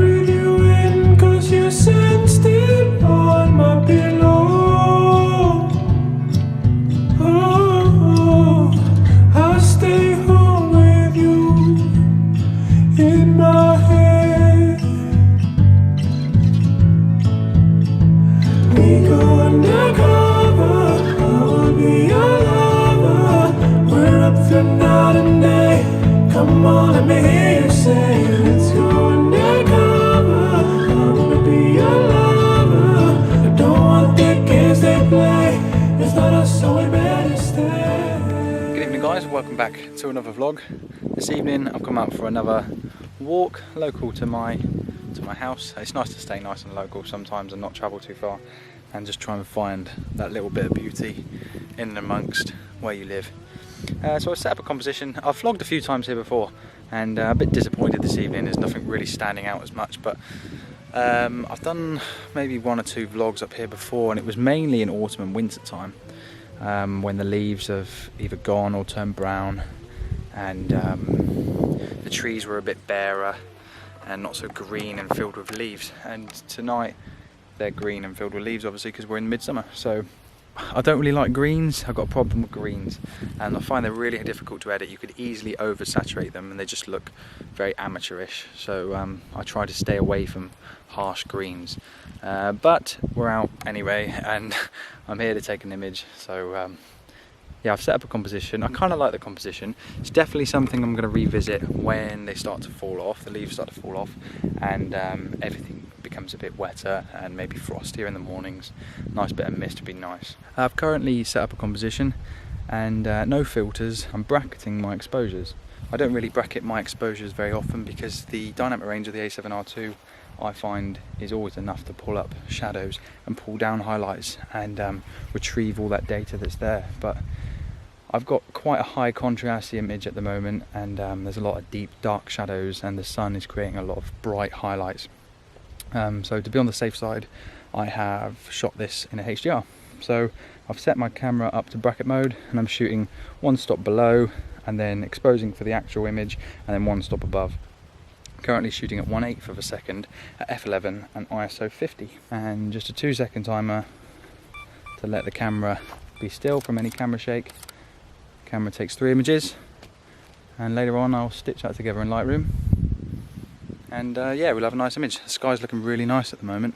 breathe you in, 'cause you sensed it on my pillow. Oh, I stay home with you in my head. We go undercover, I will be your lover. We're up through night and day. Come on, let me hear you say, let's go undercover. I wanna be your lover. I don't want the games they play. It's not us, so we better stay. Good evening guys, welcome back to another vlog. This evening I've come out for another walk local to my house. It's nice to stay nice and local sometimes and not travel too far and just try and find that little bit of beauty in and amongst where you live. So I set up a composition. I've vlogged a few times here before and a bit disappointed this evening. There's nothing really standing out as much, but I've done maybe 1 or 2 vlogs up here before, and it was mainly in autumn and winter time when the leaves have either gone or turned brown and the trees were a bit barer and not so green and filled with leaves. And tonight they're green and filled with leaves, obviously, because we're in midsummer. So I don't really like greens. I've got a problem with greens and I find they're really difficult to edit. You could easily oversaturate them and they just look very amateurish. So I try to stay away from harsh greens. But we're out anyway and I'm here to take an image. So yeah, I've set up a composition. I kind of like the composition. It's definitely something I'm going to revisit when they start to fall off, the leaves start to fall off, and everything becomes a bit wetter and maybe frostier in the mornings. Nice bit of mist would be nice. I've currently set up a composition and no filters. I'm bracketing my exposures. I don't really bracket my exposures very often because the dynamic range of the A7R II I find is always enough to pull up shadows and pull down highlights and retrieve all that data that's there. But I've got quite a high contrast image at the moment, and there's a lot of deep dark shadows and the sun is creating a lot of bright highlights. So to be on the safe side, I have shot this in a HDR. So I've set my camera up to bracket mode and I'm shooting 1 stop below and then exposing for the actual image and then 1 stop above. Currently shooting at 1/8 of a second at f11 and ISO 50, and just a 2-second timer to let the camera be still from any camera shake. Camera takes 3 images and later on I'll stitch that together in Lightroom and yeah, we'll have a nice image. The sky's looking really nice at the moment,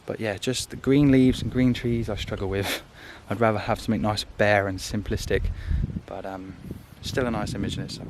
but yeah, just the green leaves and green trees I struggle with. I'd rather have something nice, bare and simplistic, but still a nice image in itself.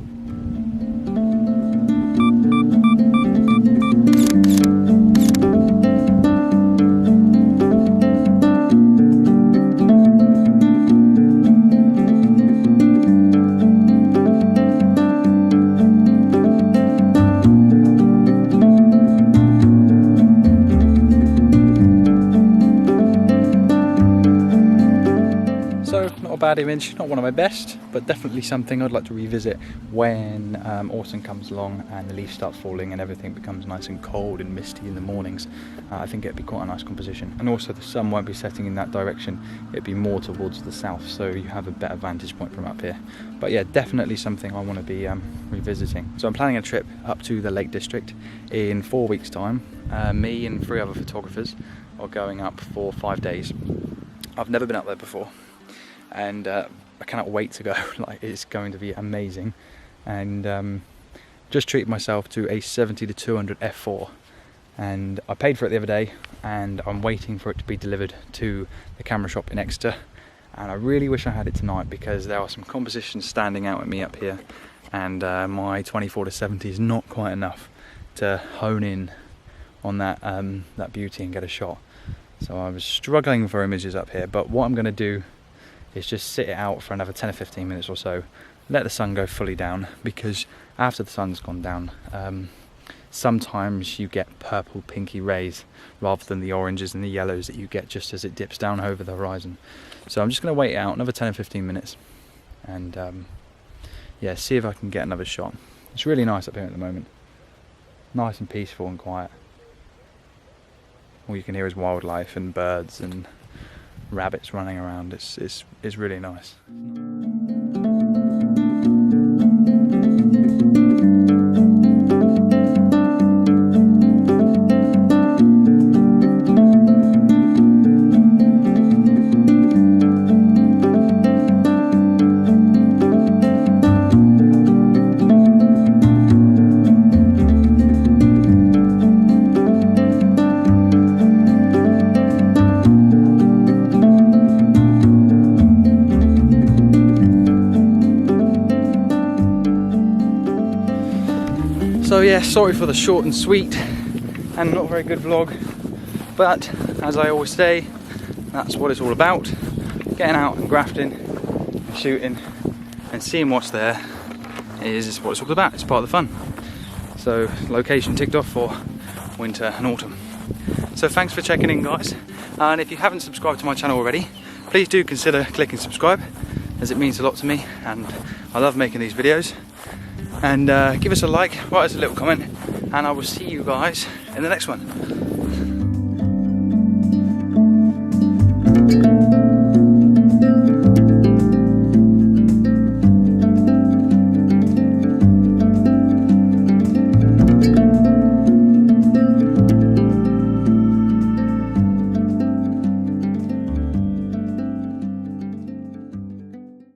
Bad image, not one of my best, but definitely something I'd like to revisit when autumn comes along and the leaves start falling and everything becomes nice and cold and misty in the mornings. I think it'd be quite a nice composition, and also the sun won't be setting in that direction, it'd be more towards the south, so you have a better vantage point from up here. But yeah, definitely something I want to be revisiting. So I'm planning a trip up to the Lake District in 4 weeks time. Me and 3 other photographers are going up for 5 days. I've never been up there before and I cannot wait to go. Like, it's going to be amazing. And just treated myself to a 70-200 f4 and I paid for it the other day and I'm waiting for it to be delivered to the camera shop in Exeter, and I really wish I had it tonight because there are some compositions standing out at me up here and my 24-70 is not quite enough to hone in on that that beauty and get a shot. So I was struggling for images up here, but what I'm going to do is just sit it out for another 10 or 15 minutes or so, let the sun go fully down, because after the sun's gone down, sometimes you get purple pinky rays rather than the oranges and the yellows that you get just as it dips down over the horizon. So I'm just going to wait it out another 10 or 15 minutes and yeah, see if I can get another shot. It's really nice up here at the moment, nice and peaceful and quiet. All you can hear is wildlife and birds and rabbits running around. It's really nice. So yeah, sorry for the short and sweet and not very good vlog, but as I always say, that's what it's all about. Getting out and grafting and shooting and seeing what's there is what it's all about. It's part of the fun. So location ticked off for winter and autumn. So thanks for checking in, guys, and if you haven't subscribed to my channel already, please do consider clicking subscribe, as it means a lot to me and I love making these videos. And give us a like, write us a little comment, and I will see you guys in the next one.